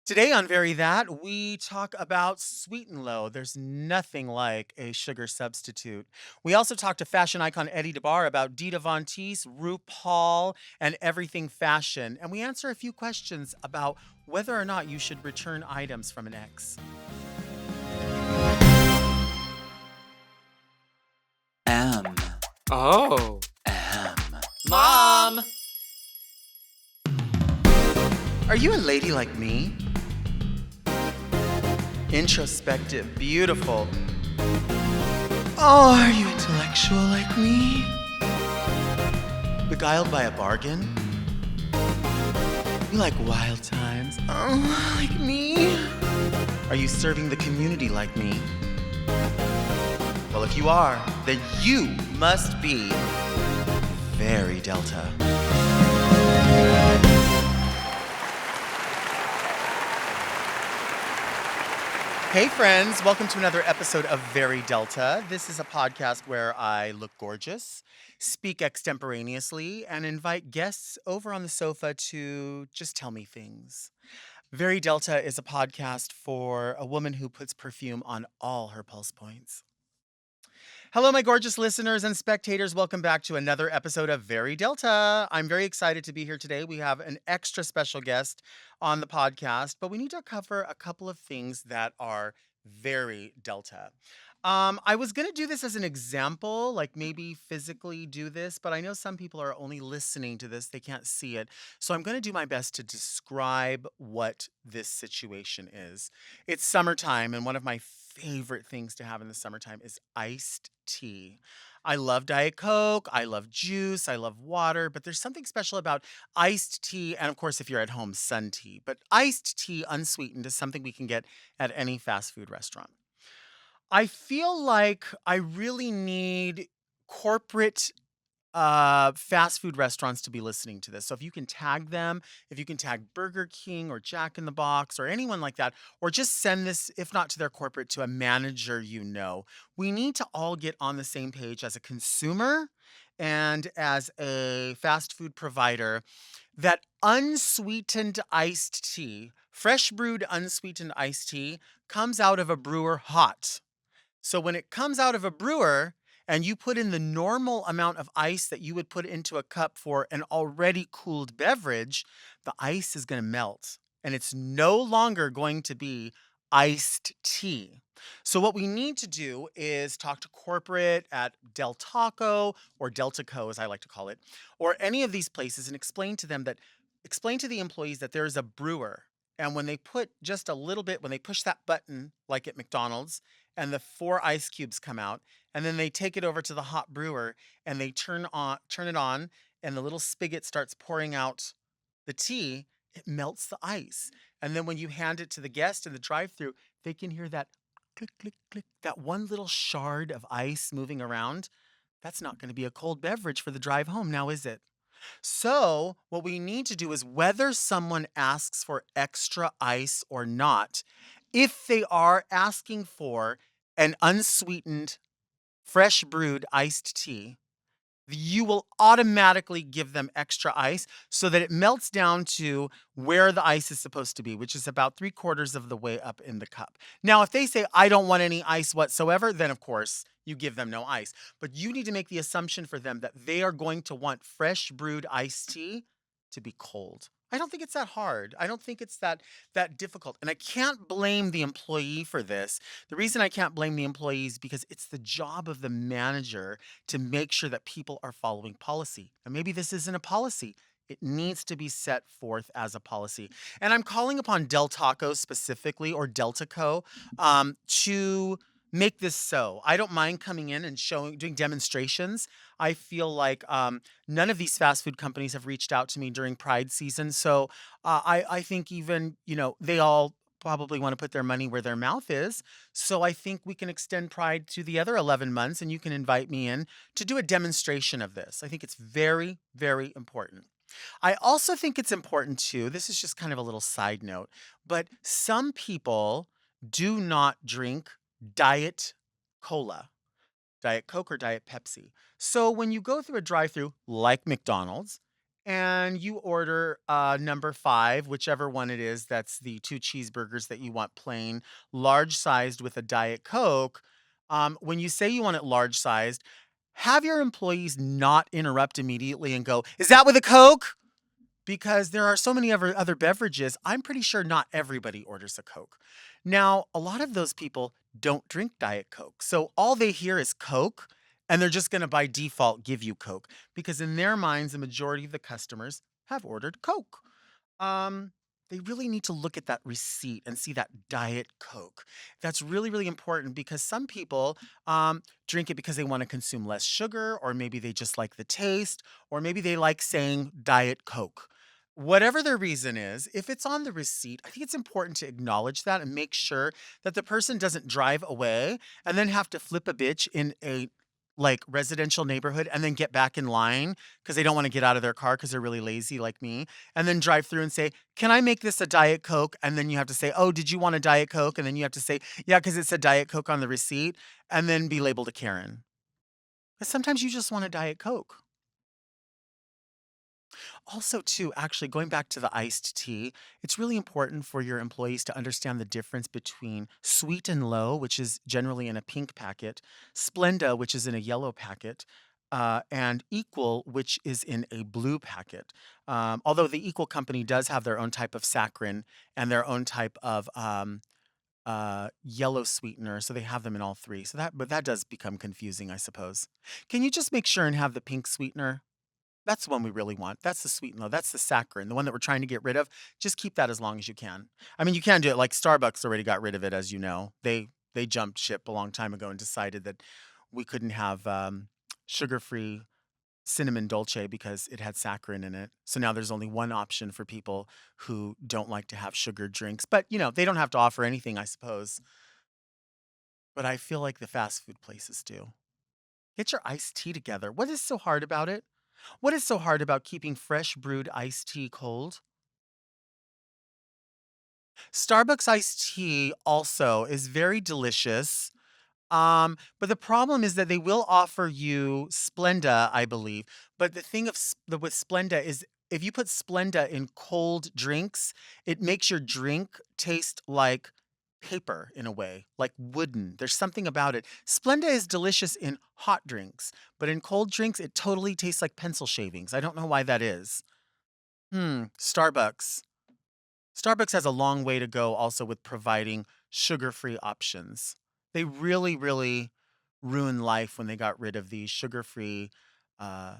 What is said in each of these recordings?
Today on Very That, we talk about Sweet and Low. There's nothing like a sugar substitute. We also talk to fashion icon Eddie DeBarr about Dita Von Teese, RuPaul, and everything fashion. And we answer a few questions about whether or not you should return items from an ex. M. Oh. M. Mom! Are you a lady like me? Introspective, beautiful. Oh, are you intellectual like me? Beguiled by a bargain? You like wild times? Oh, like me? Are you serving the community like me? Well, if you are, then you must be very Delta. Hey, friends, welcome to another episode of Very Delta. This is a podcast where I look gorgeous, speak extemporaneously, and invite guests over on the sofa to just tell me things. Very Delta is a podcast for a woman who puts perfume on all her pulse points. Hello, my gorgeous listeners and spectators. Welcome back to another episode of Very Delta. I'm very excited to be here today. We have an extra special guest on the podcast, but we need to cover a couple of things that are very Delta. I was going to do this as an example, like maybe physically do this, but I know some people are only listening to this. They can't see it. So I'm going to do my best to describe what this situation is. It's summertime, and one of my favorite things to have in the summertime is iced tea. I love Diet Coke, I love juice, I love water, but there's something special about iced tea, and of course, if you're at home, sun tea. But iced tea unsweetened is something we can get at any fast food restaurant. I feel like I really need corporate fast food restaurants to be listening to this. So if you can tag them, if you can tag Burger King or Jack in the Box or anyone like that, or just send this, if not to their corporate, to a manager you know. We need to all get on the same page as a consumer and as a fast food provider that unsweetened iced tea, fresh brewed unsweetened iced tea, comes out of a brewer hot. So when it comes out of a brewer and you put in the normal amount of ice that you would put into a cup for an already cooled beverage, the ice is going to melt and it's no longer going to be iced tea. So what we need to do is talk to corporate at Del Taco or Deltaco, as I like to call it, or any of these places and explain to the employees that there is a brewer. And when they put just a little bit, when they push that button, like at McDonald's, and the 4 ice cubes come out, and then they take it over to the hot brewer and they turn it on, and the little spigot starts pouring out the tea, it melts the ice. And then when you hand it to the guest in the drive-through, they can hear that click, click, click, that one little shard of ice moving around. That's not going to be a cold beverage for the drive home now, is it? So, what we need to do is whether someone asks for extra ice or not, if they are asking for an unsweetened, fresh brewed iced tea, you will automatically give them extra ice so that it melts down to where the ice is supposed to be, which is about 3/4 of the way up in the cup. Now, if they say, I don't want any ice whatsoever, then of course you give them no ice. But you need to make the assumption for them that they are going to want fresh brewed iced tea to be cold. I don't think it's that hard. I don't think it's that difficult. And I can't blame the employee for this. The reason I can't blame the employee is because it's the job of the manager to make sure that people are following policy. And maybe this isn't a policy. It needs to be set forth as a policy. And I'm calling upon Del Taco specifically or Deltaco to make this so. I don't mind coming in and doing demonstrations. I feel like none of these fast food companies have reached out to me during Pride season. So I think even, they all probably want to put their money where their mouth is. So I think we can extend Pride to the other 11 months and you can invite me in to do a demonstration of this. I think it's very, very important. I also think it's important too, this is just kind of a little side note, but some people do not drink Diet Cola. Diet Coke or Diet Pepsi. So when you go through a drive-through like McDonald's and you order number 5, whichever one it is. That's the 2 cheeseburgers that you want plain, large sized with a Diet Coke. When you say you want it large sized, have your employees not interrupt immediately and go, "Is that with a Coke?" Because there are so many other beverages. I'm pretty sure not everybody orders a Coke. Now, a lot of those people don't drink Diet Coke. So all they hear is Coke, and they're just going to by default give you Coke because in their minds, the majority of the customers have ordered Coke. Um, they really need to look at that receipt and see that Diet Coke. That's really, really important because some people drink it because they want to consume less sugar, or maybe they just like the taste, or maybe they like saying Diet Coke. Whatever their reason is, if it's on the receipt, I think it's important to acknowledge that and make sure that the person doesn't drive away and then have to flip a bitch in a like residential neighborhood and then get back in line because they don't want to get out of their car because they're really lazy like me, and then drive through and say, "Can I make this a Diet Coke?" And then you have to say, "Oh, did you want a Diet Coke?" And then you have to say, "Yeah, because it's a Diet Coke on the receipt," and then be labeled a Karen. Because sometimes you just want a Diet Coke. Also, too, actually, going back to the iced tea, it's really important for your employees to understand the difference between Sweet and Low, which is generally in a pink packet, Splenda, which is in a yellow packet, and Equal, which is in a blue packet. Although the Equal company does have their own type of saccharin and their own type of yellow sweetener, so they have them in all three. But that does become confusing, I suppose. Can you just make sure and have the pink sweetener? That's the one we really want. That's the sweet and low. That's the saccharin, the one that we're trying to get rid of. Just keep that as long as you can. I mean, you can do it like Starbucks already got rid of it, as you know. They jumped ship a long time ago and decided that we couldn't have sugar-free cinnamon dolce because it had saccharin in it. So now there's only one option for people who don't like to have sugared drinks. But they don't have to offer anything, I suppose. But I feel like the fast food places do. Get your iced tea together. What is so hard about it? What is so hard about keeping fresh brewed iced tea cold? Starbucks iced tea also is very delicious. But the problem is that they will offer you Splenda, I believe. But the thing with Splenda is if you put Splenda in cold drinks, it makes your drink taste like paper in a way, like wooden. There's something about it. Splenda is delicious in hot drinks, but in cold drinks, it totally tastes like pencil shavings. I don't know why that is. Starbucks. Starbucks has a long way to go also with providing sugar-free options. They really, really ruined life when they got rid of the sugar-free uh,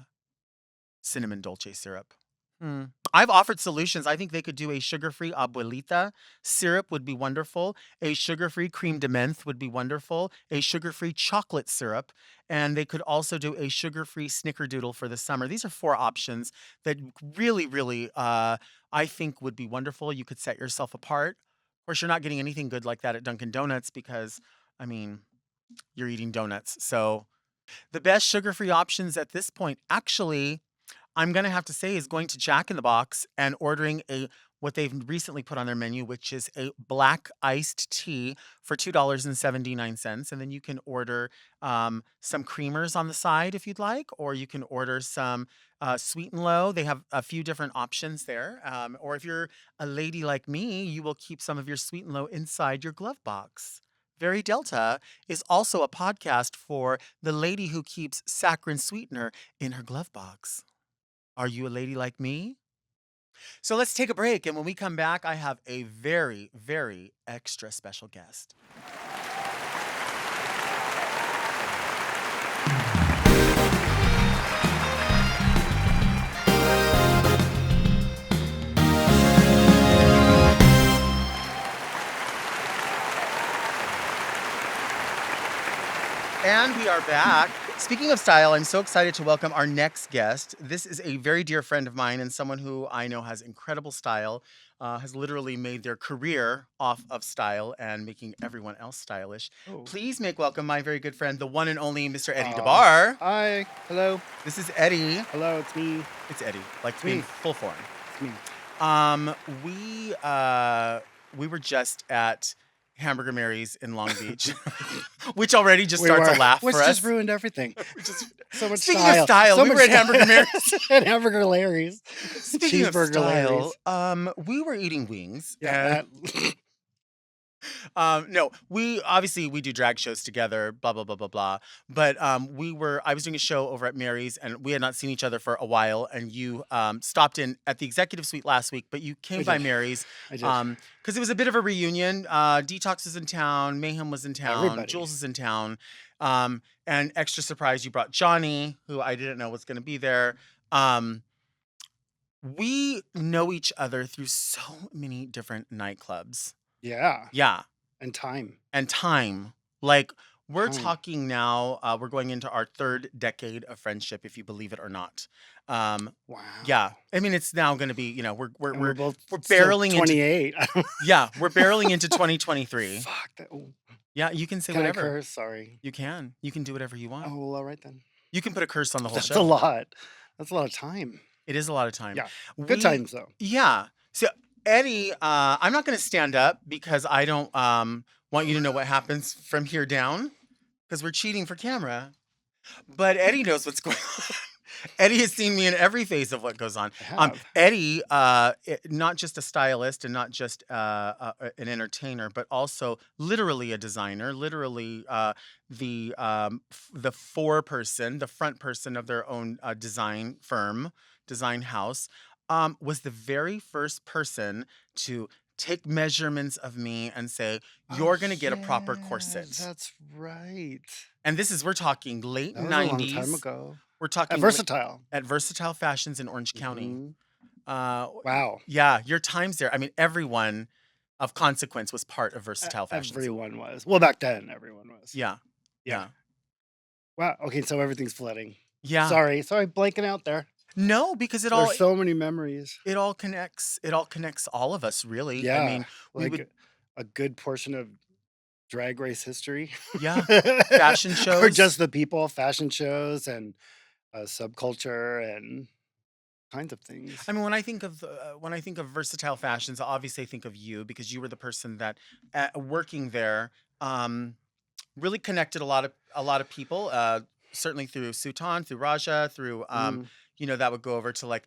cinnamon dolce syrup. Hmm. I've offered solutions. I think they could do a sugar-free abuelita syrup would be wonderful. A sugar-free cream de menthe would be wonderful. A sugar-free chocolate syrup, and they could also do a sugar-free snickerdoodle for the summer. These are 4 options that really, really, I think would be wonderful. You could set yourself apart. Of course, you're not getting anything good like that at Dunkin' Donuts because, I mean, you're eating donuts. So the best sugar-free options at this point, actually, I'm gonna have to say is going to Jack in the Box and ordering a what they've recently put on their menu, which is a black iced tea for $2.79. And then you can order some creamers on the side if you'd like, or you can order some sweet and low. They have a few different options there. Or if you're a lady like me, you will keep some of your sweet and low inside your glove box. Very Delta is also a podcast for the lady who keeps saccharin sweetener in her glove box. Are you a lady like me? So let's take a break. And when we come back, I have a very, very extra special guest. And we are back. Speaking of style, I'm so excited to welcome our next guest. This is a very dear friend of mine and someone who I know has incredible style, has literally made their career off of style and making everyone else stylish. Oh. Please make welcome my very good friend, the one and only Mr. Eddie Aw. DeBarr. Hi. Hello. This is Eddie. Hello, it's me. It's Eddie, like It's in me. full form. It's me. We were just at Hamburger Mary's in Long Beach, which already just starts a laugh which for us. just ruined everything. Just- So much Speaking style. of style, so we much were at Hamburger Mary's. and Hamburger Larry's. Speaking of Cheeseburger style, Larry's. we were eating wings. Yeah, And no, we do drag shows together, blah blah blah blah blah. But I was doing a show over at Mary's, and we had not seen each other for a while. And you stopped in at the executive suite last week, but you came I by did. Mary's I did. because it was a bit of a reunion. Detox was in town, Mayhem was in town, Everybody. Jules is in town, and extra surprise, you brought Johnny, who I didn't know was going to be there. We know each other through so many different nightclubs. Yeah. Yeah. And time. And time. Like, we're Time. talking now, we're going into our third decade of friendship, if you believe it or not. Wow. Yeah. I mean, it's now going to be, And we're both barreling still into 28. yeah, we're barreling into 2023. Fuck that. Oh, Yeah, you can say can I whatever. curse? Sorry. You can. You can do whatever you want. Oh, well, all right then. You can put a curse on the whole That's show. a lot. That's a lot of time. It is a lot of time. Yeah. Good times though. Yeah. So Eddie, I'm not going to stand up because I don't want you to know what happens from here down because we're cheating for camera. But Eddie knows what's going on. Eddie has seen me in every phase of what goes on. I have. Eddie, not just a stylist and not just an entertainer, but also literally a designer, literally the the front person of their own design firm, design house, was the very first person to take measurements of me and say, you're going to get a proper corset. That's right. And we're talking late That was 90s. a long time ago. We're talking At Versatile. at Versatile Fashions in Orange County. Mhm. Uh, Wow. yeah, your times there. I mean, everyone of consequence was part of Versatile Fashions. Everyone was. Well, back then, everyone was. Yeah. Yeah. Yeah. Wow. Okay, so everything's flooding. Yeah. Sorry, blanking out there. No, because it all There's so many memories. it all connects. It all connects all of us, really. Yeah. I mean, we Like would a good portion of drag race history. Yeah. Fashion Or shows. just the people, fashion shows and subculture and kinds of things. I mean, when I think of Versatile Fashions, I obviously think of you because you were the person that working there really connected a lot of people. Certainly through Sutan, through Raja, through that would go over to like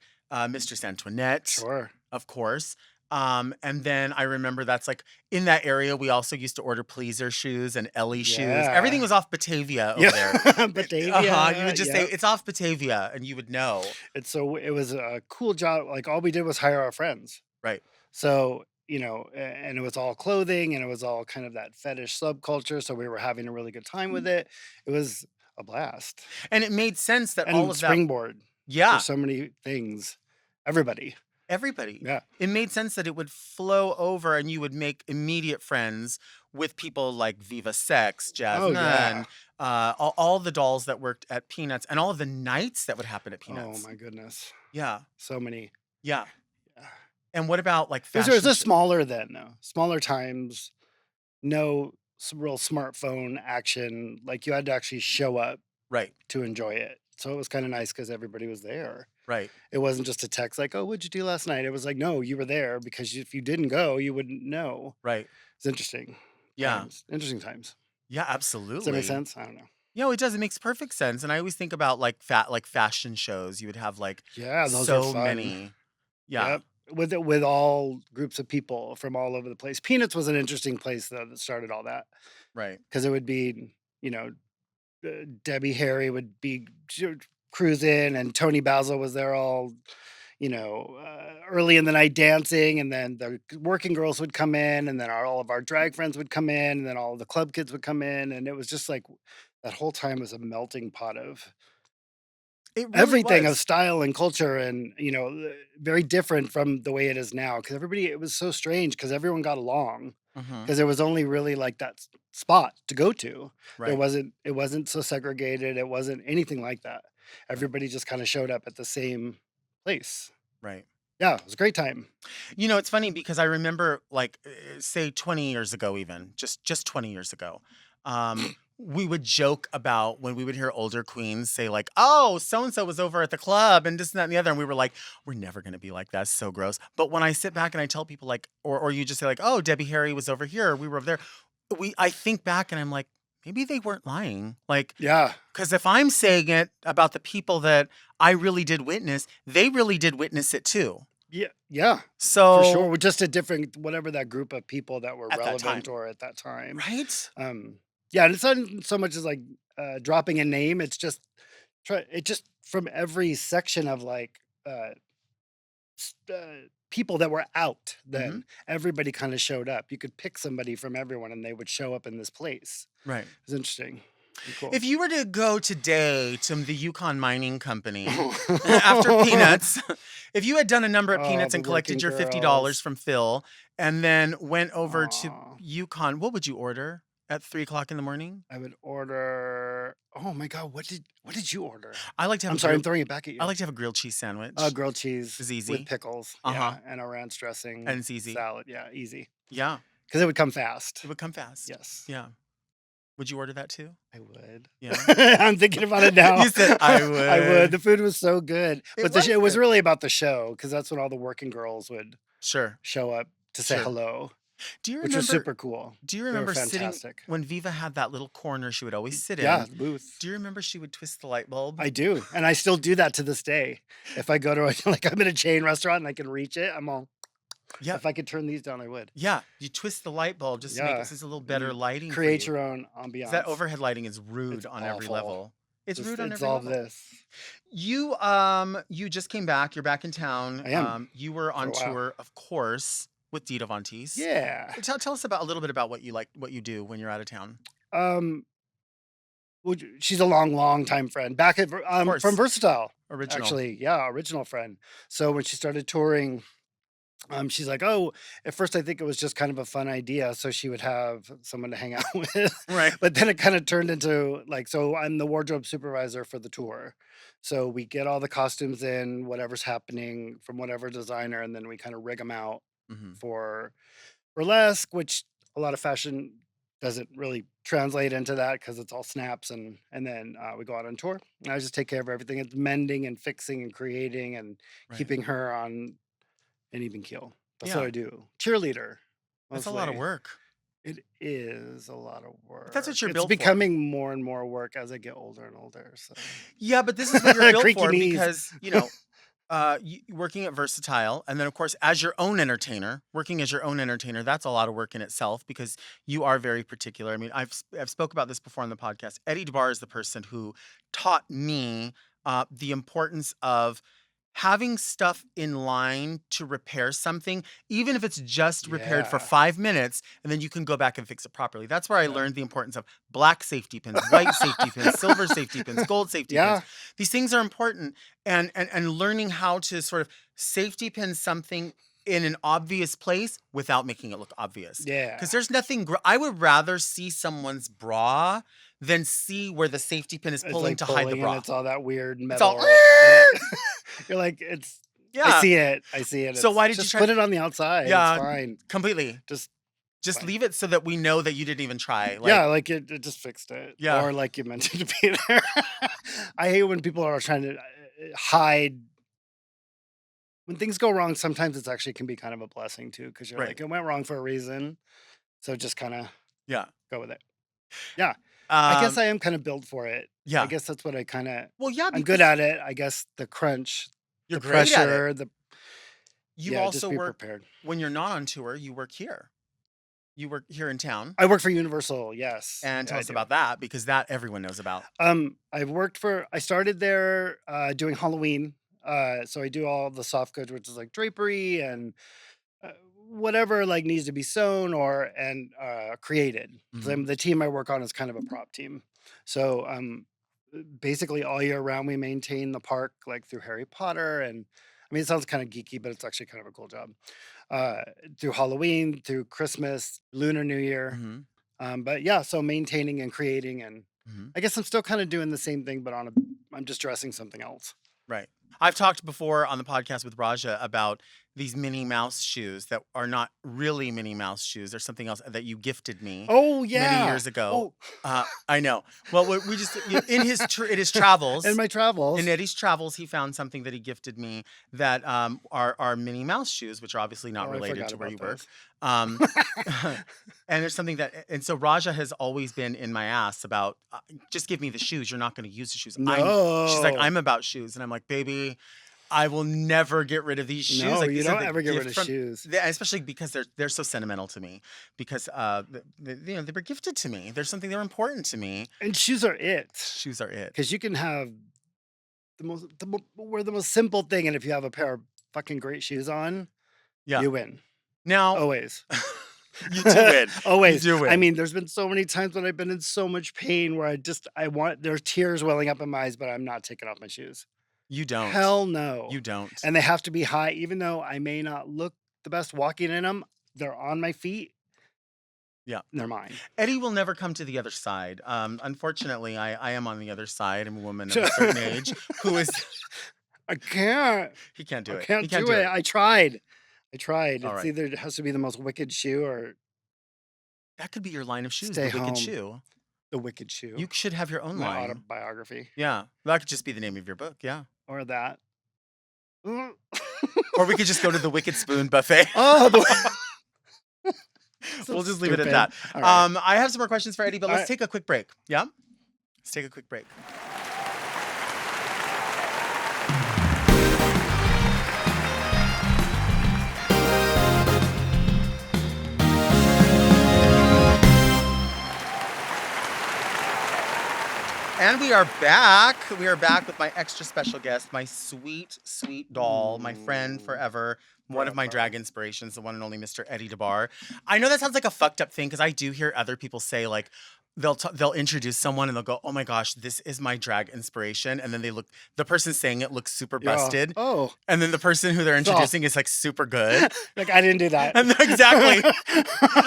Mistress Antoinette, Sure. of course. And then I remember that's like in that area we also used to order Pleaser shoes and Ellie shoes. Yeah. Everything was off Batavia over there. Batavia. You would just say it's off Batavia, and you would know. It was a cool job. Like all we did was hire our friends. Right. So, and it was all clothing and it was all kind of that fetish subculture. So we were having a really good time with it. It was a blast. And it made sense that And all of that. springboard Yeah. for so many things. Everybody. Yeah. It made sense that it would flow over and you would make immediate friends with people like Viva Sex, Jasmine, all the dolls that worked at Peanuts, and all of the nights that would happen at Peanuts. Oh my goodness. Yeah. So many. Yeah. Yeah. And what about like It fashion? was smaller then, though. Smaller times, no real smartphone action. Like you had to actually show up Right. to enjoy it. So it was kind of nice because everybody was there. Right. It wasn't just a text like, "Oh, what'd you do last night?" It was like, "No, you were there because if you didn't go, you wouldn't know." Right. It's interesting. Yeah. Interesting times. Yeah, Does absolutely. that make sense? I don't know. It does. It makes perfect sense. And I always think about like fashion shows. You would have like Yeah, those so are fun. many. Yeah. Yep. With all groups of people from all over the place. Peanuts was an interesting place though that started all that Right. because it would be, Debbie Harry would be cruising and Tony Basil was there all, early in the night dancing, and then the working girls would come in, and then all of our drag friends would come in, and then all of the club kids would come in, and it was just like that whole time was a melting pot of It really everything of was. style and culture, and very different from the way it is now because it was so strange because everyone got along Mhm. because there was only really like that spot to go to. Right. It wasn't so segregated, it wasn't anything like that. Everybody just kind of showed up at the same place. Right. Yeah, it was a great time. It's funny because I remember like say 20 years ago, even just 20 years ago, we would joke about when we would hear older queens say like, "Oh, so and so was over at the club and this and that and the other," and we were like, "We're never gonna be like that. It's so gross." But when I sit back and I tell people like, or you just say like, "Oh, Debbie Harry was over here. We were over there." I think back and I'm like, maybe they weren't lying. Like, Yeah. because if I'm saying it about the people that I really did witness, they really did witness it too. Yeah. Yeah. For So sure. We're just a different, whatever that group of people that were at that time, relevant or at that time. right? Yeah. And it's not so much as like dropping a name. It's just, it just from every section of like, people that were out Hmm. then everybody kind of showed up. You could pick somebody from everyone and they would show up in this place. Right. It's interesting. Cool. If you were to go today to the Yukon Mining Company after peanuts, if you had done a number of peanuts The and collected working your $50 girls. from Phil and then went over to Aw. Yukon, what would you order at 3 o'clock in the morning? I would order. Oh my god, what did you order? I like to have I'm a sorry, I'm grilled, throwing it back at I you. like to have a grilled cheese sandwich. Grilled cheese It's with easy. pickles, Uh-huh. yeah, and a ranch dressing, And it's easy. salad, yeah, easy. Yeah. Because it would come fast. It would come fast. Yes, Yeah. Would you order that too? I would. Yeah. I'm thinking about it now. You said I I would. would. The food was so good, It but was it was good. really about the show because that's when all the working girls would Sure. show up to say Sure. hello, Do you which was remember super cool. do you They were remember sitting fantastic. when Viva had that little corner she would always sit Yeah, in? the booth. Do you remember she would twist the light bulb? I do, and I still do that to this day. If I go to like I'm in a chain restaurant and I can reach it, I'm all. Yeah. If I could turn these down, I would. Yeah. You twist the light bulb just to make Yeah, it just a little better you lighting for create you. your own 'Cause that ambiance. overhead lighting is rude It's on every awful. level. It's Just, rude on it's every all level. this. You just came back. You're back in town. I am You were for on a while. tour, of course, with Dita Von Teese. Yeah. Tell us about a little bit about what you like, what you do when you're out of town. Um. She's a long time friend. Back at Of from course, Versatile, original. actually. Yeah, original friend. So when she started touring, she's like, oh, at first I think it was just kind of a fun idea, so she would have someone to hang out with. Right. But then it kind of turned into like, so I'm the wardrobe supervisor for the tour. So we get all the costumes in, whatever's happening from whatever designer, and then we kind of rig them out Hmm. for burlesque, which a lot of fashion doesn't really translate into that because it's all snaps and then we go out on tour. And I just take care of everything. It's mending and fixing and creating and Right. keeping her on an even keel. That's what Yeah. I do. Cheerleader, That's a lot of mostly. work. It is a lot of But that's what work. you're It's built for. becoming more and more work as I get older and older. So Yeah, but this is what you're built creaky for knees. because, working at Versatile, and then of course as your own entertainer, working as your own entertainer, that's a lot of work in itself because you are very particular. I mean, I've spoke about this before on the podcast. Eddie DeBarr is the person who taught me the importance of having stuff in line to repair something, even if it's just repaired for Yeah. 5 minutes, and then you can go back and fix it properly. That's where I Yeah. learned the importance of black safety pins, white safety pins, silver safety pins, gold safety pins. Yeah. These things are important, and learning how to sort of safety pin something in an obvious place without making it look obvious. Yeah. Because there's nothing. I would rather see someone's bra than see where the safety pin is It's pulling like to hide the pulling and bra. it's all that weird It's all. metal. Yeah. You're like, I Yeah. see it. I see it. So why did you Just try? put it on the outside. Yeah, It's fine. completely. Just Just fine. leave it so that we know that you didn't even try. Yeah, like it just fixed it. Yeah. Or like you meant it to be there. I hate when people are trying to hide. When things go wrong, sometimes it's actually can be kind of a blessing too, because you're Right. like, it went wrong for a reason. So just kind of Yeah. go with it. Yeah. I guess Um, I am kind of built for it. I yeah. guess that's what I kind of, Well, yeah, I'm good because at it. I guess the crunch, you're the great at it. pressure, You just also be work prepared. when you're not on tour. You work here. You work here in town. I work for Universal, yes. And Yeah, tell I us do. about that because that everyone knows about. I started there doing Halloween. So I do all the soft goods, which is like drapery and whatever like needs to be sewn and created. 'Cause Mhm. the team I work on is kind of a prop team. So basically all year round we maintain the park like through Harry Potter and I mean it sounds kind of geeky, but it's actually kind of a cool job. Uh, Through Halloween, through Christmas, Lunar New Year. Mhm. But yeah, so maintaining and creating and Mhm. I guess I'm still kind of doing the same thing, but I'm just dressing something else. Right. I've talked before on the podcast with Raja about these Minnie Mouse shoes that are not really Minnie Mouse shoes. They're something else that you gifted me Oh many yeah. years ago. Oh, I know. Well, we just in his in travels. my In travels. Eddie's travels, he found something that he gifted me that are Minnie Mouse shoes, which are obviously not Oh, I related forgot to where about you work. those. Um, and there's something that, and so Raja has always been in my ass about just give me the shoes. You're not going to use the shoes. She's like, No. I'm about shoes, and I'm like, baby, I will never get rid of these shoes. No, Like you these are don't the ever get rid gift of from, shoes. especially because they're so sentimental to me because they were gifted to me. There's something they're important to me. And shoes are it. Shoes are it. Because you can have we're the most simple thing, and if you have a pair of fucking great shoes on, Yeah. you win. Now Always. you do win. You Always. do win. I mean, there's been so many times when I've been in so much pain where there's tears welling up in my eyes, but I'm not taking off my shoes. You don't. Hell no. You don't. And they have to be high, even though I may not look the best walking in them. They're on my feet. Yeah. They're mine. Eddie will never come to the other side. Unfortunately, I am on the other side. I'm a woman of a certain age who is. I can't. He can't do I it. can't He can't do do it. it. I tried. It's All right. either it has to be the most wicked shoe or That could be your line of shoes, stay the Wicked home. Shoe. The wicked shoe. You should have your own My line. autobiography. Yeah. That could just be the name of your book. Yeah. Or that. Or we could just go to the Wicked Spoon buffet. Oh, We'll just leave it at that. All right. I have some more questions for Eddie, but let's right. take a quick break. Yeah? Let's take a quick break. And we are back. We are back with my extra special guest, my sweet, sweet doll, my friend forever, one of my drag inspirations, the one and only Mr. Eddie DeBarr. I know that sounds like a fucked up thing because I do hear other people say like they'll introduce someone and they'll go, "Oh my gosh, this is my drag inspiration," and then the person saying it looks super Yeah. busted, Oh, and then the person who they're introducing is like super good. like I didn't do that. And exactly.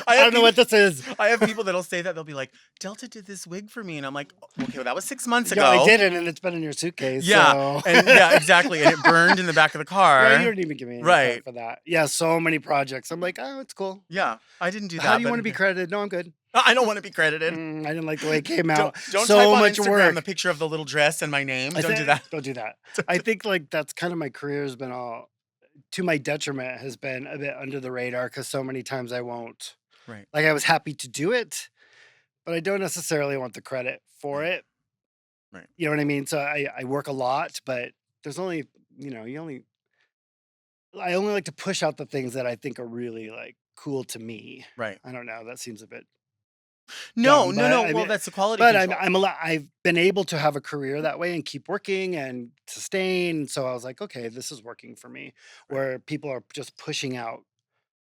I don't know what this is. I have people that'll say that they'll be like, "Delta did this wig for me," and I'm like, "Okay, well that was 6 months ago." Yeah, I didn't, and it's been in your suitcase. Yeah, so. and yeah, exactly, and it burned in the back of the car. Well, you don't even give me any Right. credit for that. Yeah, so many projects. I'm like, oh, it's cool. Yeah, I didn't do that. How do you but- want to be credited? No, I'm good. I don't want to be credited. I didn't like the way it came out. Don't so type on much Instagram work. the picture of the little dress and my name. I Don't do think- that. Don't do that. I think like that's kind of my career has been all, to my detriment, has been a bit under the radar because so many times I won't. Right. Like I was happy to do it, but I don't necessarily want the credit for it. Right. You know what I mean? So I work a lot, but there's only, I only like to push out the things that I think are really like cool to me. Right. I don't know. That seems a bit. No, dumb, no, but no. I Well, mean- that's the quality But control. I've been able to have a career that way and keep working and sustain. So I was like, okay, this is working for me. Where people are just pushing out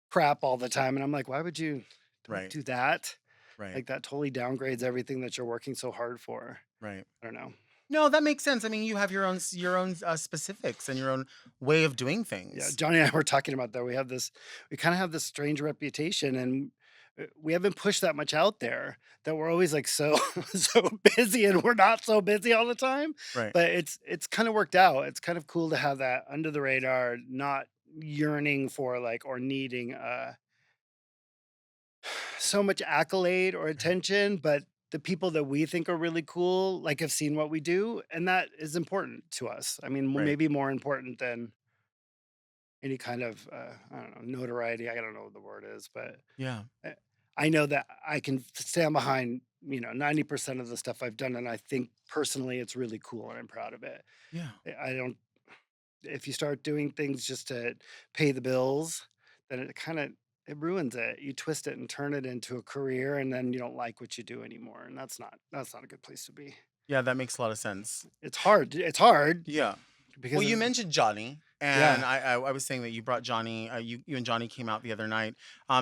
crap all the time, and I'm like, why would you Right. do that? Right. Like that totally downgrades everything that you're working so hard for. Right. I don't know. No, that makes sense. I mean, you have your own specifics and your own way of doing Yeah, things. Johnny and I were talking about that. We kind of have this strange reputation, and we haven't pushed that much out there. That we're always like so so busy, and we're not so busy all the time. Right. But it's kind of worked out. It's kind of cool to have that under the radar, not yearning for like or needing so much accolade or attention, but the people that we think are really cool, like have seen what we do, and that is important to us. I mean, Right. maybe more important than any kind of I don't know, notoriety. I don't know what the word is, but Yeah. I know that I can stand behind 90% of the stuff I've done, and I think personally it's really cool, and I'm proud of it. Yeah. I don't. If you start doing things just to pay the bills, then it ruins it. You twist it and turn it into a career, and then you don't like what you do anymore, and that's not a good place to be. Yeah, that makes a lot of sense. It's hard. It's hard Yeah. because Well, you it's- mentioned Johnny, and Yeah. I was saying that you brought Johnny. You and Johnny came out the other night.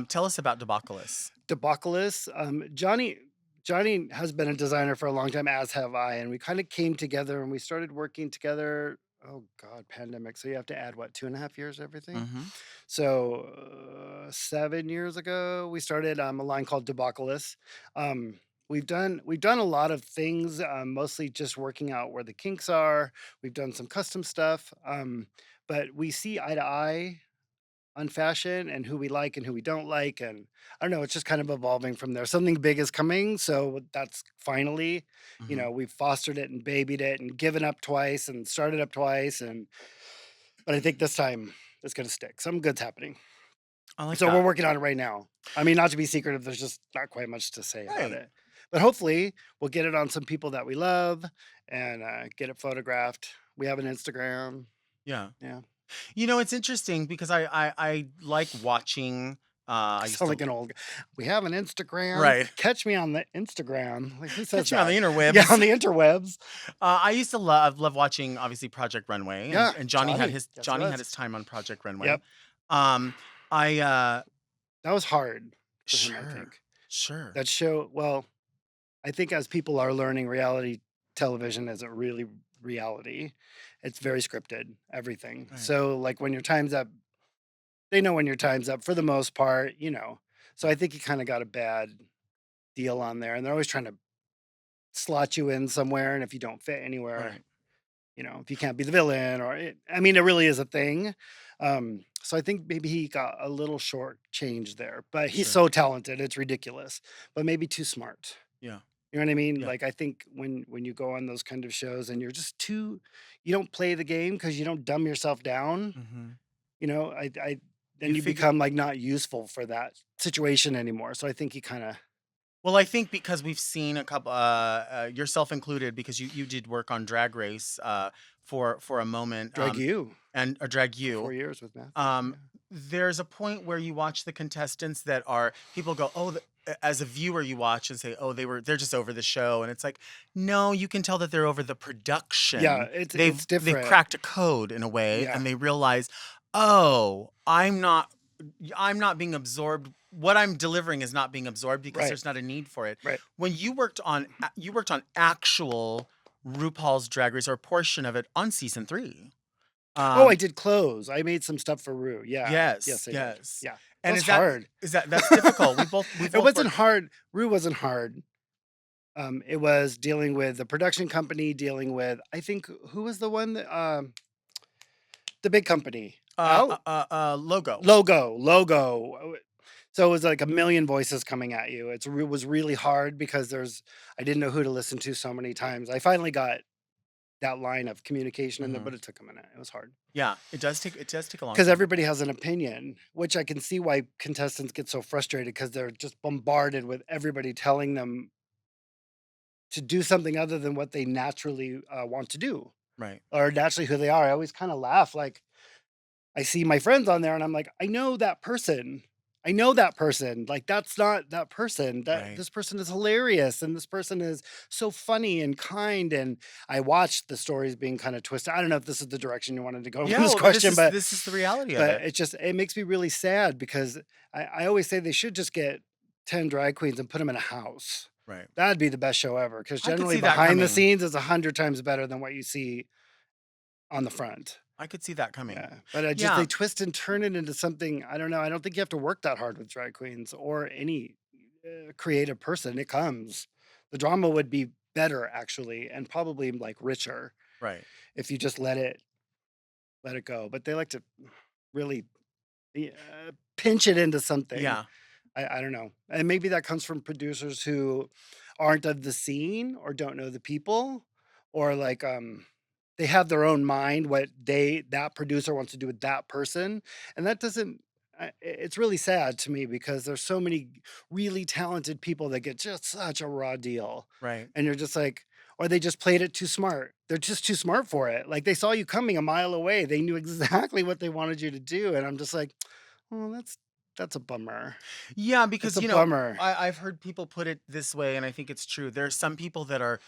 Tell us about Debacalus. Debacalus. Johnny has been a designer for a long time, as have I, and we kind of came together and we started working together. Oh God, pandemic. So you have to add what, 2.5 years, everything. Mm-hmm. So 7 years ago, we started a line called Debacalus. We've done a lot of things, mostly just working out where the kinks are. We've done some custom stuff, but we see eye to eye on fashion and who we like and who we don't like. And I don't know, it's just kind of evolving from there. Something big is coming. So that's finally, Mhm. we've fostered it and babied it and given up twice and started up twice. But I think this time it's going to stick. Something good's happening. I like So we're that. working on it right now. I mean, not to be secretive, there's just not quite much to say about Right. it. But hopefully, we'll get it on some people that we love and get it photographed. We have an Instagram. Yeah. Yeah. It's interesting because I like watching. I used Sound to like an old we have an Instagram. right. Catch me on the Instagram. Like, who says Catch me on the that? Yeah, interwebs. on the interwebs. I used to love watching obviously Project Runway, and Yeah, and Johnny. Yes, it Johnny had was. his time on Project Runway. Yep. Um, I That was hard for him, I sure, think. sure, That show, well, I think as people are learning reality television isn't really reality. It's very scripted, everything. right, So like when your time's up, they know when your time's up for the most part. So I right, think he kind of got a bad deal on there. And they're always trying to slot you in somewhere. And if you don't fit anywhere, right, if you can't be the villain I mean, it really is a thing. So I think maybe he got a little short change there, but he's sure, so talented. It's ridiculous, but maybe too smart. yeah, You know what I mean? yeah, Like I think when you go on those kind of shows and you're just too, you don't play the game because you don't dumb yourself down. hmm I then You you figure. become like not useful for that situation anymore. So I think he kind of Well, I think because we've seen a couple, yourself included, because you did work on Drag Race for a moment, drag you and Drag for You. 4 years with Matthew. um, Yeah. there's a point where you watch the contestants that are people go, oh, as a viewer, you watch and say, oh, they're just over the show, and it's like, no, you can tell that they're over the Yeah, production. it's They've different. cracked a code in a way, Yeah. and they realize, oh, I'm not being absorbed. What I'm delivering is not being absorbed because Right. there's not a need for it. Right. When you worked on actual RuPaul's Drag Race or a portion of it on season 3. Oh, I Um, did clothes. I made some stuff for Rue. Yeah. Yes, Yes, I did. yes. Yeah. That And was is that hard. is that that's difficult. We've It both wasn't worked. hard. Rue wasn't hard. It was dealing with the production company, dealing with I think who was the one that the big company. Out Logo. logo. So it was like a million voices coming at you. It was really hard because I didn't know who to listen to so many times. I finally got that line of communication in there, Mhm. but it took a minute. It was hard. Yeah, it does take a long Because time. everybody has an opinion, which I can see why contestants get so frustrated because they're just bombarded with everybody telling them to do something other than what they naturally want to do Right, or naturally who they are. I always kind of laugh. Like I see my friends on there and I'm like, I know that person. I know that person. Like that's not that person. That right. this person is hilarious and this person is so funny and kind. And I watched the stories being kind of twisted. I don't know if this is the direction you wanted to go with Yeah, this well, this question, is but this is the reality of but it. it makes me really sad because I always say they should just get 10 drag queens and put them in a house. Right. That'd be the best show ever because I could generally see that behind the coming. scenes is 100 times better than what you see on the front. I could see that coming. Yeah, but they Yeah. twist and turn it into something. I don't know. I don't think you have to work that hard with drag queens or any creative person. It comes. The drama would be better actually, and probably like richer Right. if you just let it go. But they like to really pinch it into something. Yeah. I don't know. And maybe that comes from producers who aren't of the scene or don't know the people or like they have their own mind what that producer wants to do with that person. And that doesn't it's really sad to me because there's so many really talented people that get just such a raw deal. Right. And you're just like or they just played it too smart. They're just too smart for it. Like they saw you coming a mile away. They knew exactly what they wanted you to do. And I'm just like, oh, that's a bummer. Yeah, It's because a bummer. I've heard people put it this way, and I think it's true. There's some people that are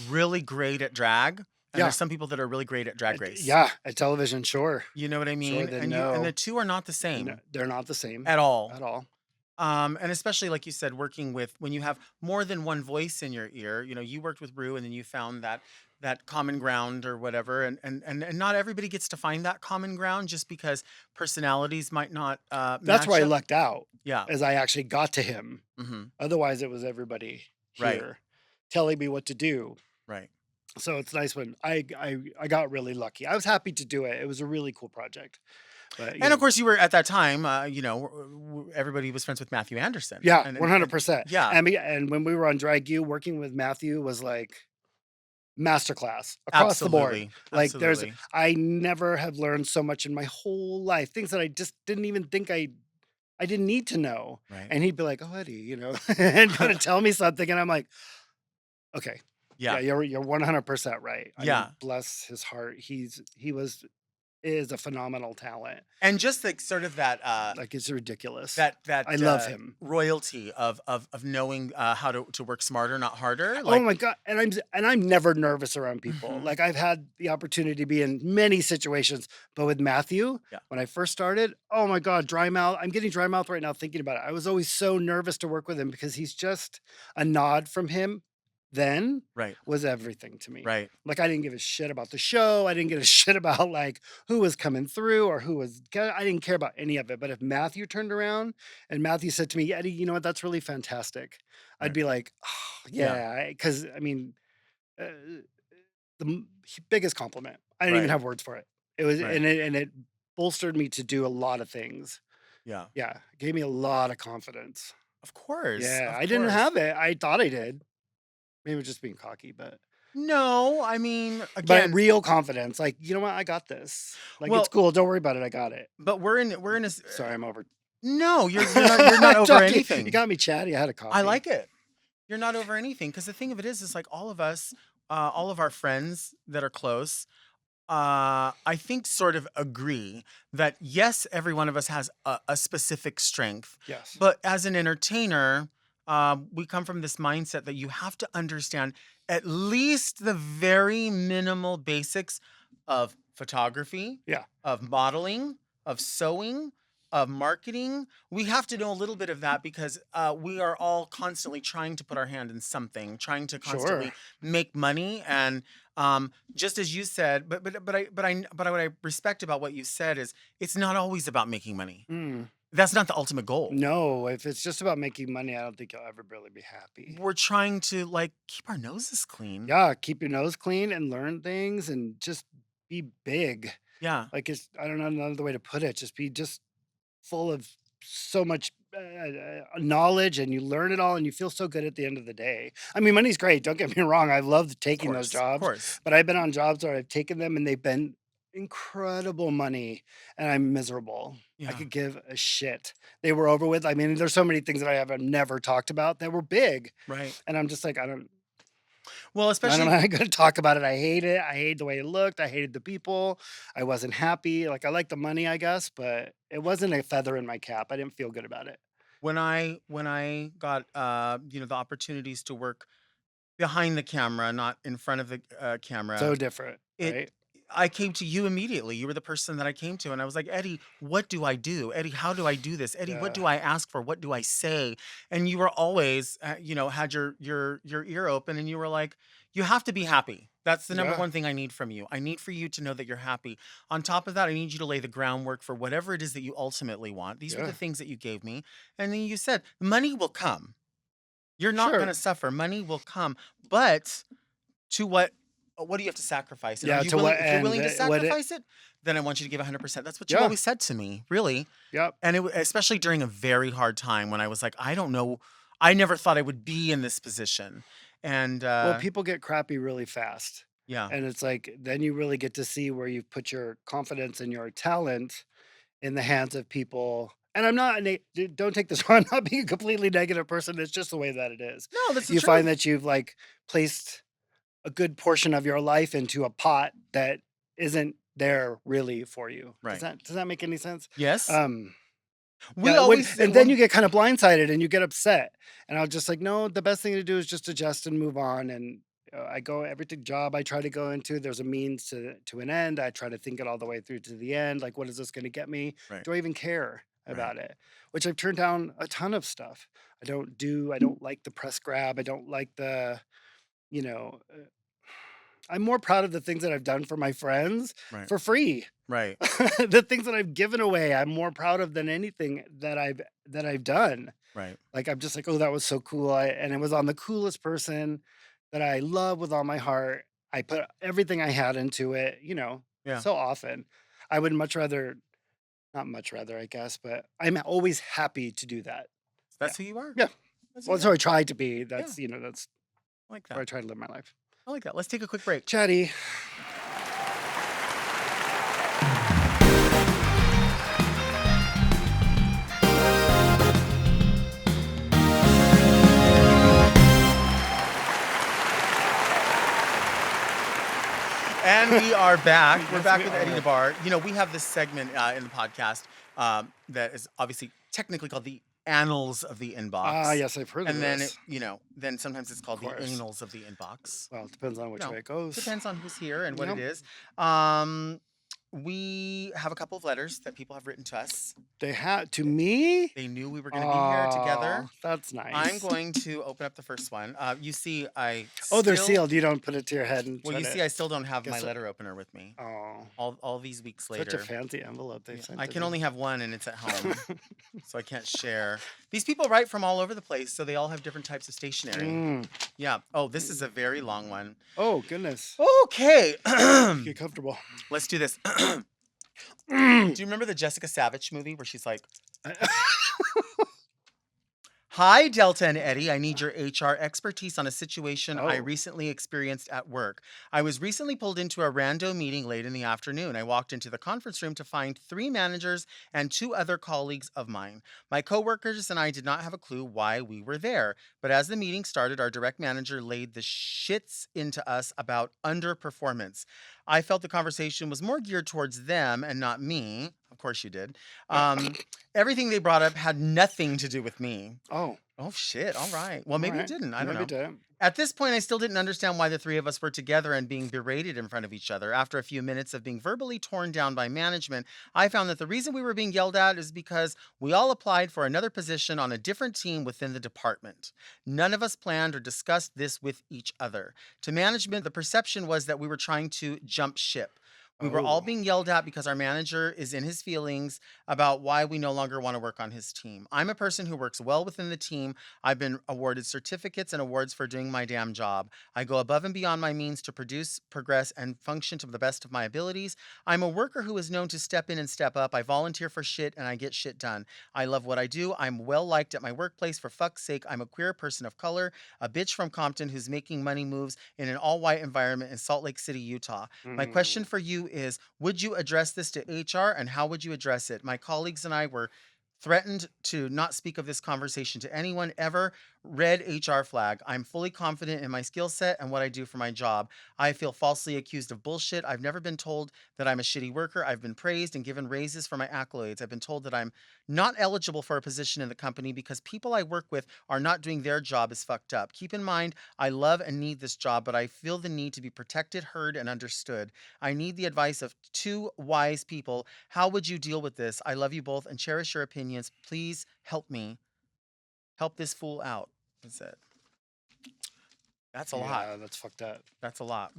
really great at drag, and Yeah. there's some people that are really great at drag race. Yeah, at television, sure. You know what I Sure, mean? they And the know. two are not the No, same they're not the same at all. at all. And especially like you said, working with when you have more than one voice in your ear, you worked with Rue and then you found that common ground or whatever. And not everybody gets to find that common ground just because personalities might not That's match where I up. lucked out Yeah. as I actually got to him. Hmm. Otherwise, it was everybody Right. here telling me what to do. Right. So it's nice when I got really lucky. I was happy to do it. It was a really cool project. But And of course, you were at that time, everybody was friends with Matthew Anderson. yeah, And 100%. yeah, And when we were on Drag U, working with Matthew was like masterclass across the board. absolutely. Like Absolutely. I never have learned so much in my whole life. Things that I just didn't even think I didn't need to know. Right. And he'd be like, "Oh, Eddie," and kind of tell me something, and I'm like, "Okay, yeah, Yeah. you're 100% right." I mean, Yeah. bless his heart. Is a phenomenal talent. And just like sort of Like it's ridiculous. that I love him. royalty of knowing how to work smarter, not harder. Oh Like, my god, and I'm never nervous around people. mhm, Like I've had the opportunity to be in many situations, but with Matthew, yeah, when I first started, oh my god, dry mouth. I'm getting dry mouth right now thinking about it. I was always so nervous to work with him because he's just a nod from him then right, was everything to me. right, Like I didn't give a shit about the show. I didn't give a shit about like who was coming through or I didn't care about any of it. But if Matthew turned around and Matthew said to me, "Eddie, you know what? That's really fantastic." I'd right, be like, "Oh, yeah, yeah," because I mean, uh, biggest compliment. I didn't even right, have words for it. It was, right, and it bolstered me to do a lot of things. yeah. Yeah, it gave me a lot of confidence. Of course, Yeah, of I didn't course. have it. I thought I did. Maybe just being cocky, No, I mean, but again, real confidence. Like, you know what? I got this. Like, it's well, cool. Don't worry about it. I got it. but we're in Sorry, I'm over. no, you're not over Talking. You anything. got me chatty. I had a I coffee. like it. You're not over anything because the thing of it is like all of us, all of our friends that are close, I think sort of agree that yes, every one of us has a specific strength, Yes. but as an entertainer, we come from this mindset that you have to understand at least the very minimal basics of photography, Yeah. of modeling, of sewing, of marketing. We have to know a little bit of that because we are all constantly trying to put our hand in something, trying to Sure. constantly make money. And just as you said, but what I respect about what you said is it's not always about making money. Mm. That's not the ultimate goal. No, if it's just about making money, I don't think you'll ever really be happy. We're trying to like keep our noses clean. Yeah, keep your nose clean and learn things and just be big. Yeah. Like it's, I don't know another way to put it. Just be just full of so much knowledge and you learn it all and you feel so good at the end of the day. I mean, money's great. Don't get me wrong. I love Of taking those course. Of jobs, course. but I've been on jobs where I've taken them and they've been incredible money and I'm miserable. I Yeah. could give a shit. They were over with. I mean, there's so many things that I have never talked about that were big. Right. And I'm just like, Well, I'm especially not gonna talk about it. I hate it. I hate the way it looked. I hated the people. I wasn't happy. Like I liked the money, I guess, but it wasn't a feather in my cap. I didn't feel good about it. when I got the opportunities to work behind the camera, not in front of the camera, So different, it right? I came to you immediately. You were the person that I came to, and I was like, Eddie, what do I do? Eddie, how do I do this? Eddie, what Yeah. do I ask for? What do I say? And you were always, had your ear open, and you were like, you have to be happy. That's the number Yeah. one thing I need from you. I need for you to know that you're happy. On top of that, I need you to lay the groundwork for whatever it is that you ultimately want. These were Yeah. the things that you gave me, and then you said, money will come. You're not going Sure. to suffer. Money will come, but to what do you have to sacrifice? And are Yeah. you To willing what if you're end? willing to What it? sacrifice it, then I want you to give 100%. That's what you Yeah. always said to me, really. Yep. And especially during a very hard time when I was like, I don't know, I never thought I would be in this position. And Well, people get crappy really fast. yeah. And it's like, then you really get to see where you've put your confidence and your talent in the hands of people. And I'm not, don't take this wrong, I'm not being a completely negative person. It's just the way that it is. No, that's the You find truth. that you've like placed a good portion of your life into a pot that isn't there really for you. Right. Does that make any sense? Yes. Um, We yeah, when always say, and then you get kind of blindsided and you get upset. And I was just like, no, the best thing to do is just adjust and move on. And I go every job I try to go into, there's a means to an end. I try to think it all the way through to the end. Like, what is this going to get me? right, Do I even care right, about it? Which I've turned down a ton of stuff. I don't do. I don't like the press grab. I don't like the, you know. I'm more proud of the things that I've done for my friends right, for free. right, The things that I've given away, I'm more proud of than anything that I've done. right. Like I'm just like, oh, that was so cool. And it was on the coolest person that I love with all my heart. I put everything I had into it, Yeah. so often. I would much rather not much rather, I guess, but I'm always happy to do that. That's who you are. Yeah. That's who Well, you that's how are. I try to be. Yeah, That's I like where I that. try to live my life. I like that. Let's take a quick break. Chatty. And we are back. We're Yes, back we with Eddie are. DeBarr. We have this segment in the podcast that is obviously technically called the Annals of the Inbox. Yes, I've heard of And then, this. then sometimes it's called Of the course. Annals of the Inbox. Well, it depends on which way it goes. Depends on who's here and what it Yep. is. We have a couple of letters that people have written to us. They had to me. They knew we were going to be here together. That's nice. I'm going to open up the first one. You see, they're sealed. You don't put it to your head and. Well, you see, I still don't have my guess it- letter opener with me. Oh, All these weeks later. such a fancy envelope they Yeah, sent. I to can me. only have one, and it's at home, so I can't share. These people write from all over the place, so they all have different types of stationery. Mm. Yeah. Oh, this is a very long one. Oh goodness. Okay. Get comfortable. Let's do this. Do you remember the Jessica Savage movie where she's like, "Hi, Delta and Eddie. I need your HR expertise on a situation I Oh. recently experienced at work. I was recently pulled into a rando meeting late in the afternoon. I walked into the conference room to find 3 managers and 2 other colleagues of mine. My coworkers and I did not have a clue why we were there, but as the meeting started, our direct manager laid the shits into us about underperformance. I felt the conversation was more geared towards them and not me. Of course you did. Everything they brought up had nothing to do with me. Oh. Oh, shit. All right. Well, maybe it Alright. didn't. I don't Maybe know. it didn't. At this point, I still didn't understand why the 3 of us were together and being berated in front of each other. After a few minutes of being verbally torn down by management, I found that the reason we were being yelled at is because we all applied for another position on a different team within the department. None of us planned or discussed this with each other. To management, the perception was that we were trying to jump ship. We were all Oh. being yelled at because our manager is in his feelings about why we no longer want to work on his team. I'm a person who works well within the team. I've been awarded certificates and awards for doing my damn job. I go above and beyond my means to produce, progress, and function to the best of my abilities. I'm a worker who is known to step in and step up. I volunteer for shit and I get shit done. I love what I do. I'm well liked at my workplace. For fuck's sake, I'm a queer person of color, a bitch from Compton who's making money moves in an all-white environment in Salt Lake City, Utah. My question for you is, would you address this to HR and how would you address it? My colleagues and I were threatened to not speak of this conversation to anyone ever. Red HR flag. I'm fully confident in my skill set and what I do for my job. I feel falsely accused of bullshit. I've never been told that I'm a shitty worker. I've been praised and given raises for my accolades. I've been told that I'm not eligible for a position in the company because people I work with are not doing their job is fucked up. Keep in mind, I love and need this job, but I feel the need to be protected, heard, and understood. I need the advice of 2 wise people. How would you deal with this? I love you both and cherish your opinions. Please help me. Help this fool out. That's it. That's a lot. Yeah, that's fucked up. That's a lot.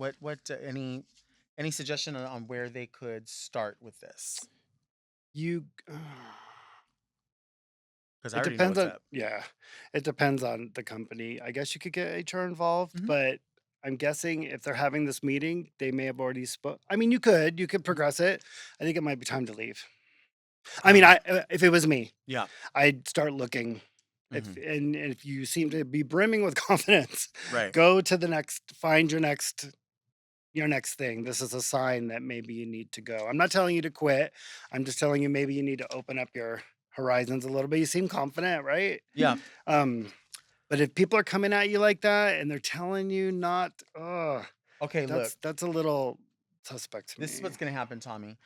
Any suggestion on where they could start with this? You. Because I It already know depends what's on up. it depends on the company. I guess you could get HR involved, Mhm. but I'm guessing if they're having this meeting, they may have already spoke. I mean, you could progress it. I think it might be time to leave. I mean, if it was me, Yeah. I'd start looking. If you seem to be brimming with confidence, Right. go to the find your next thing. This is a sign that maybe you need to go. I'm not telling you to quit. I'm just telling you maybe you need to open up your horizons a little bit. You seem confident, right? Yeah. But if people are coming at you like that and they're telling you not, Okay, look. that's a little suspect to me. This is what's going to happen, Tommy.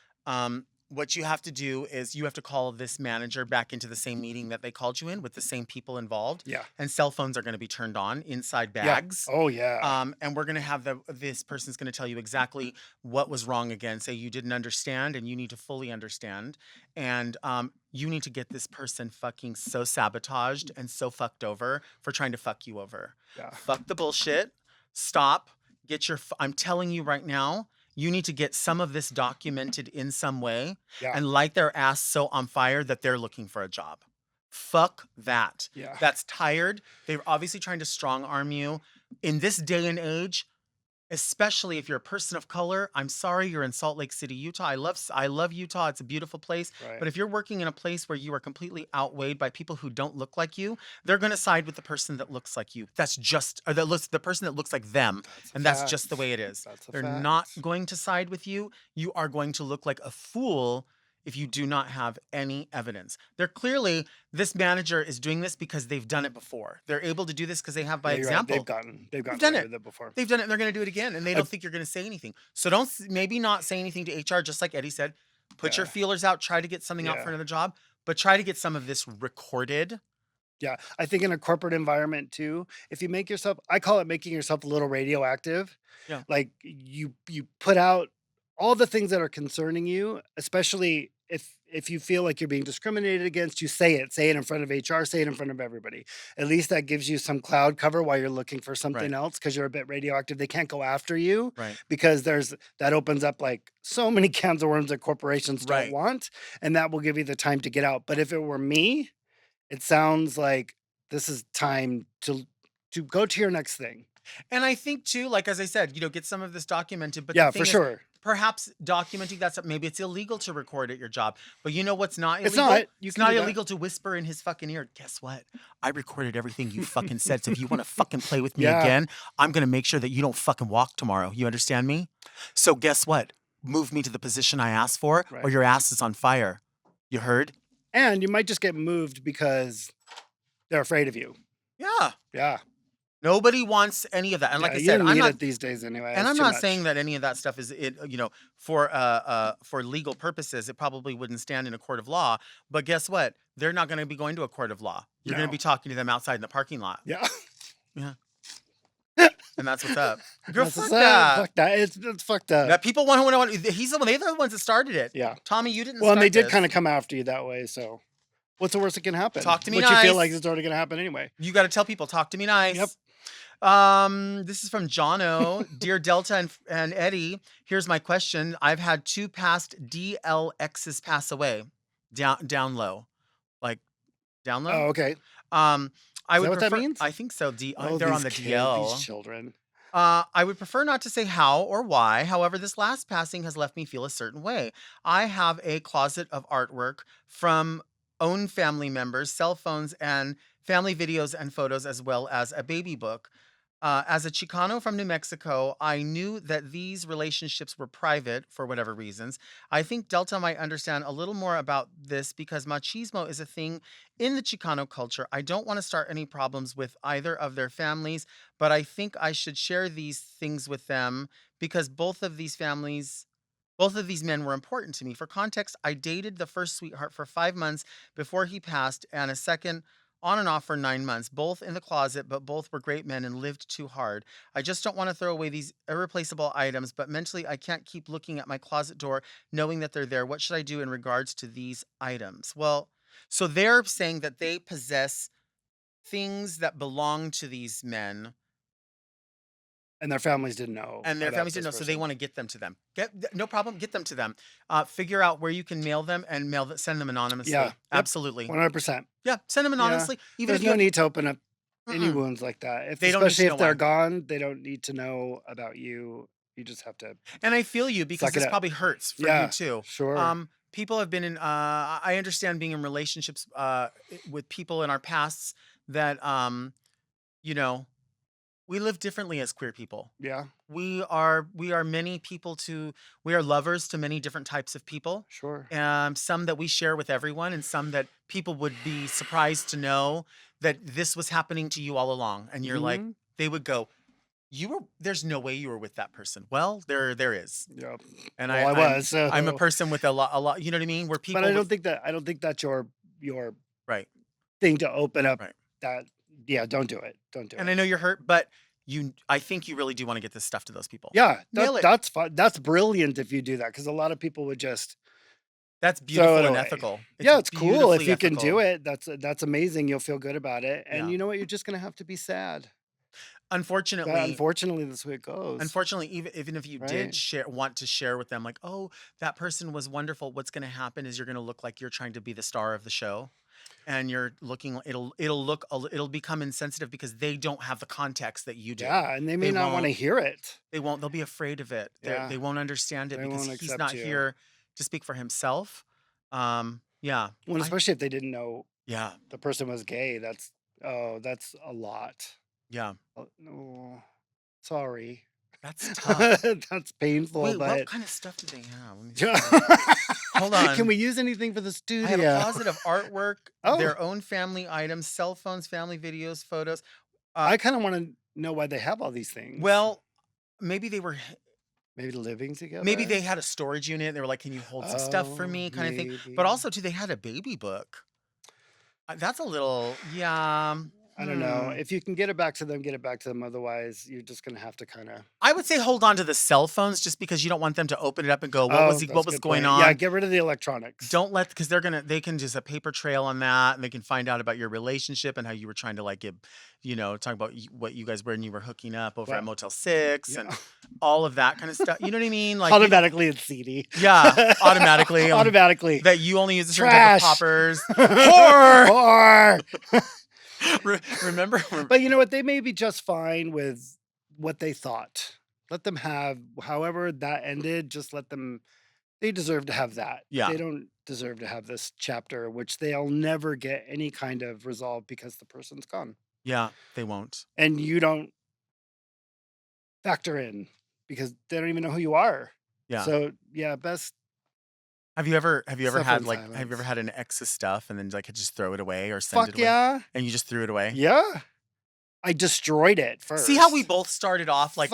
What you have to do is you have to call this manager back into the same meeting that they called you in with the same people involved. Yeah. And cell phones are going to be turned on inside Yeah. bags. Oh yeah. And we're going to have this person's going to tell you exactly what was wrong again. Say you didn't understand and you need to fully understand. And you need to get this person fucking so sabotaged and so fucked over for trying to fuck you over. Yeah. Fuck the bullshit. Stop. I'm telling you right now, you need to get some of this documented in some way Yeah. and light their ass so on fire that they're looking for a job. Fuck that. Yeah. That's tired. They're obviously trying to strong arm you. In this day and age, especially if you're a person of color. I'm sorry, you're in Salt Lake City, Utah. I love Utah. It's a beautiful place. Right. But if you're working in a place where you are completely outweighed by people who don't look like you, they're going to side with the person that looks like you. That's just or the person that looks like them, That's a and that's fact. just the way it is. That's a They're not fact. going to side with you. You are going to look like a fool if you do not have any evidence. They're clearly this manager is doing this because they've done it before. They're able to do this because they have by Yeah, you're right. They've example. gotten They've gotten done away it. with it before. They've done it and they're going to do it again. And they I, don't think you're going to say anything. So don't, maybe not say anything to HR, just like Eddie said. Put your yeah. feelers out, try to get something out for Yeah. another job, but try to get some of this recorded. Yeah. I think in a corporate environment too, if you make yourself, I call it making yourself a little radioactive. Yeah. Like you put out all the things that are concerning you, especially if you feel like you're being discriminated against, you say it in front of HR, say it in front of everybody. At least that gives you some cloud cover while you're looking for Right. something else because you're a bit radioactive. They can't go after you Right. because that opens up like so many cans of worms that corporations don't Right. want, and that will give you the time to get out. But if it were me, it sounds like this is time to go to your next thing. And I think too, like as I said, get some of this documented. But the Yeah, for thing is, sure. perhaps documenting that maybe it's illegal to record at your job. But you know what's not It's illegal? not. You It's can not do that. illegal to whisper in his fucking ear. Guess what? I recorded everything you fucking said. So if you want to fucking play with me Yeah. again, I'm gonna make sure that you don't fucking walk tomorrow. You understand me? So guess what? Move me to the position I asked for, or Right. your ass is on fire. You heard? And you might just get moved because they're afraid of you. Yeah. Yeah. Nobody wants any of that. And like Yeah, I you said, don't I'm need not it these days anyway. and It's I'm too not much. saying that any of that stuff is for legal purposes. It probably wouldn't stand in a court of law. But guess what? They're not going to be going to a court of law. You're going to No. be talking to them outside in the parking lot. Yeah. Yeah. And that's what's up. Girl, That's fuck what's up. that. Fuck that. It's fucked up. That people want. He's the one. They're the ones that started it. Yeah. Tommy, you didn't. Well, and start they did this. kind of come after you that way. So, what's the worst that can happen? Talk to me Which you feel like nice. it's already going to happen anyway. You got to tell people. Talk to me nice. Yep. This is from Jono. Dear Delta and Eddie, here's my question. I've had 2 past DLXs pass away. Down low. Like down low? Oh, okay. I Is would that what that prefer means? I think so. Oh, They're on these the kids, DL. these children. I would prefer not to say how or why. However, this last passing has left me feel a certain way. I have a closet of artwork from own family members, cell phones, and family videos and photos, as well as a baby book. As a Chicano from New Mexico, I knew that these relationships were private for whatever reasons. I think Delta might understand a little more about this because machismo is a thing in the Chicano culture. I don't want to start any problems with either of their families, but I think I should share these things with them because both of these men were important to me. For context, I dated the first sweetheart for 5 months before he passed, and a second on and off for 9 months, both in the closet, but both were great men and lived too hard. I just don't want to throw away these irreplaceable items, but mentally I can't keep looking at my closet door knowing that they're there. What should I do in regards to these items? Well, so they're saying that they possess things that belong to these men And their families didn't know. and their about families didn't know, this so they person. want to get them to them. No problem, get them to them. Figure out where you can mail them and send them anonymously. Yeah. Yep. Absolutely. 100%. Yeah, send them Yeah. anonymously. Even There's if you no need to open up any Mm-mm. wounds like that. They don't need to Especially know if they're why. gone, they don't need to know about you. You just have to. And I feel you because Suck it this up. probably hurts for you Yeah, too. sure. People have been in. I understand being in relationships with people in our pasts that you know, we live differently as queer people. Yeah, We are many people to. We are lovers to many different types of people. sure. Some that we share with everyone, and some that people would be surprised to know that this was happening to you all along. And you're like, Mhm. they would go, there's no way you were with that person. Well, there is. Yeah. And Well, I was. I'm a So, person with a lot, you know what I mean? Where people but I with, don't think that's your right, thing to open up. right. That. Yeah, don't do it. Don't do And I it. know you're hurt, but I think you really do want to get this stuff to those people. Yeah, Nail it. that's fun. That's brilliant if you do that because a lot of people would just That's throw beautiful it and away. ethical. Yeah, it's cool if beautifully you can do ethical. it. That's amazing. You'll feel good about it, and Yeah. you know what? You're just gonna have to be sad. But Unfortunately, unfortunately, that's the way it goes, even if you did right? want to share with them, like, oh, that person was wonderful. What's going to happen is you're going to look like you're trying to be the star of the show. and you're looking, it'll become insensitive because they don't have the context that you do. Yeah, and they may not want to hear it. They won't. They'll be afraid of it. Yeah. They won't understand it They because won't he's accept not you. here to speak for himself. Yeah. Well, especially if they didn't know Yeah. the person was gay. That's a lot. Yeah. No, sorry. That's tough. That's painful. Wait, what but kind of stuff do they have? Let me see. Hold on. Can we use anything for the studio? I have a closet of artwork, Oh. their own family items, cell phones, family videos, photos. I kind of want to know why they have all these things. Well, maybe they were. Maybe living together. Maybe they had a storage unit. They were like, "Can you hold some stuff for me?" kind of thing. But also, too, they had a baby book. That's a little, yeah. I don't know. If you can get it back to them, get it back to them. Otherwise, you're just gonna have to kind of. I would say hold on to the cell phones just because you don't want them to open it up and go, what was going on? Yeah, get rid of the electronics. Don't let, because they can just a paper trail on that, and they can find out about your relationship and how you were trying to like get, talk about what you guys were and you were hooking up over at Motel 6 and all of that kind of stuff. You know what I mean? Like automatically it's seedy. Yeah, automatically. Automatically. That you only use a certain type of poppers. Whore! Remember? But you know what? They may be just fine with what they thought. Let them have, however that ended, just let them, they deserve to have that. Yeah. They don't deserve to have this chapter, which they'll never get any kind of resolve because the person's gone. Yeah, they won't. And you don't factor in because they don't even know who you are. Yeah. So yeah, best. Have you ever had silence. have you ever had an ex's stuff and then like just throw it away or send it away? Yeah. And you just threw it away? Yeah. I destroyed it first. See how we both started off like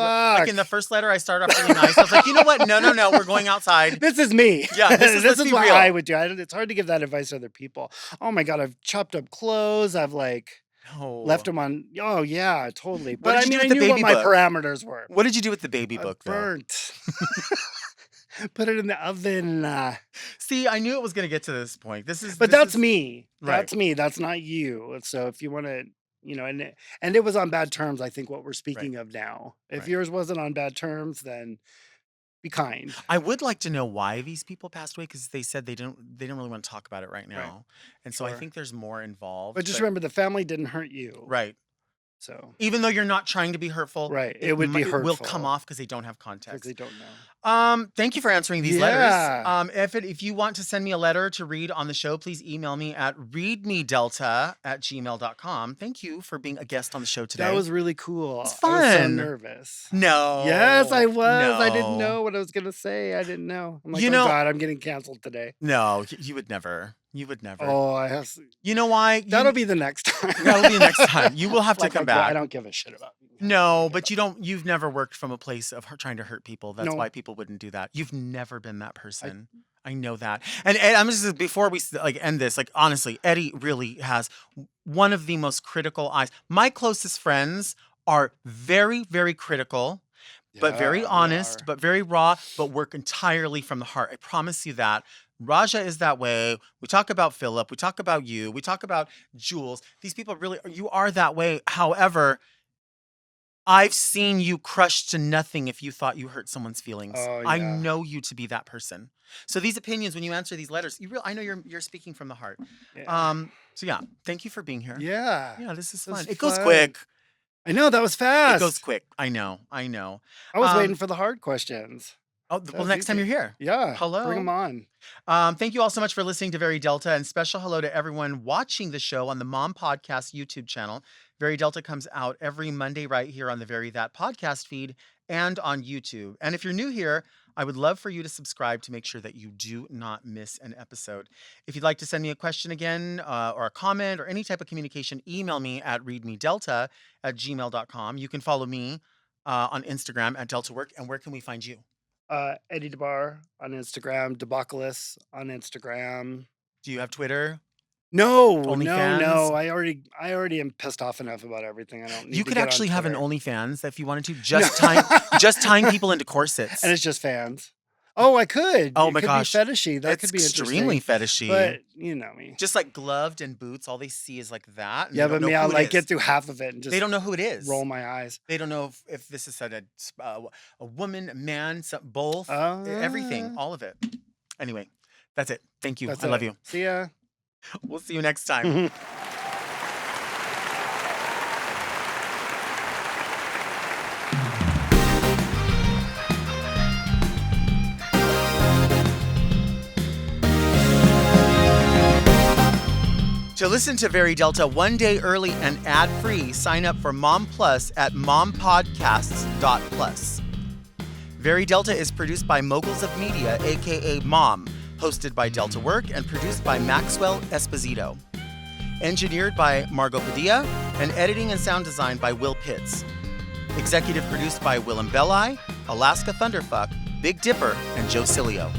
in the first letter I started off really nice. I was like, you know what? No, we're going outside. This is me. Yeah, this is what real. I would do. It's hard to give that advice to other people. Oh my God, I've chopped up clothes. I've left them on. Oh yeah, totally. But I mean, I knew what my parameters were. What did you do with the baby book? Burnt. Put it in the oven. See, I knew it was going to get to this point. That's me. Right. That's me. That's not you. So if you want to, and it was on bad terms. I think what we're speaking of now. If yours wasn't on bad terms, then be kind. I would like to know why these people passed away because they said they don't really want to talk about it right now, and so I think there's more involved. But just remember, the family didn't hurt you, right? So even though you're not trying to be hurtful, right? It would be hurtful. Will come off because they don't have context. Because they don't know. Thank you for answering these letters. If you want to send me a letter to read on the show, please email me at readmedelta@gmail.com. Thank you for being a guest on the show today. That was really cool. It's fun. I was so nervous. No. Yes, I was. No. I didn't know what I was gonna say. I didn't know. I'm like, oh God, I'm getting canceled today. No, you would never. You would never. Oh, I have. You know why? That'll be the next time. That'll be the next time. You will have to come back. I don't give a shit about you. No, but you've never worked from a place of trying to hurt people. That's No. why people wouldn't do that. You've never been that person. I know that. And I'm just, before we end this, honestly, Eddie really has one of the most critical eyes. My closest friends are very, very critical, but very honest, but very raw, but work entirely from the heart. I promise you that. Raja is that way. We talk about Philip. We talk about you. We talk about Jules. These people really, you are that way. However, I've seen you crushed to nothing if you thought you hurt someone's feelings. Oh, yeah. I know you to be that person. So these opinions, when you answer these letters, I know you're speaking from the heart. Yeah. So yeah, thank you for being here. Yeah. Yeah, this is fun. It It goes quick. I know, that was fast. It goes quick. I know. I was waiting for the hard questions. Oh, well, next time you're here. Yeah. Hello. Bring them on. Thank you all so much for listening to Very Delta, and special hello to everyone watching the show on the Mom Podcast YouTube channel. Very Delta comes out every Monday right here on the Very That podcast feed and on YouTube. And if you're new here, I would love for you to subscribe to make sure that you do not miss an episode. If you'd like to send me a question again or a comment or any type of communication, email me at readmedelta@gmail.com. You can follow me on Instagram at DeltaWork. And where can we find you? Eddie DeBarr on Instagram, Debacalus on Instagram. Do you have Twitter? No. OnlyFans? I already am pissed off enough about everything. I don't need You to could get on actually have an Twitter. OnlyFans if you wanted to. Just tying people into corsets. And it's just fans. Oh, I could. Oh It my could gosh. be fetishy. That It's could be extremely interesting. fetishy. But you know me. Just like gloved and boots, all they see is like that. And Yeah, they don't but me, know I'll who it is. get through half of it and just They don't know who it is. roll my eyes. They don't know if this is a woman, a man, both, everything, all of it. Anyway, that's it. Thank you. I love you. See ya. We'll see you next time. To listen to Very Delta one day early and ad-free, sign up for Mom Plus at mompodcasts.plus. Very Delta is produced by Moguls of Media, aka Mom, hosted by Delta Work and produced by Maxwell Esposito. Engineered by Margot Padilla, and editing and sound design by Will Pitts. Executive produced by Willem Belli, Alaska Thunderfuck, Big Dipper, and Joe Cilio.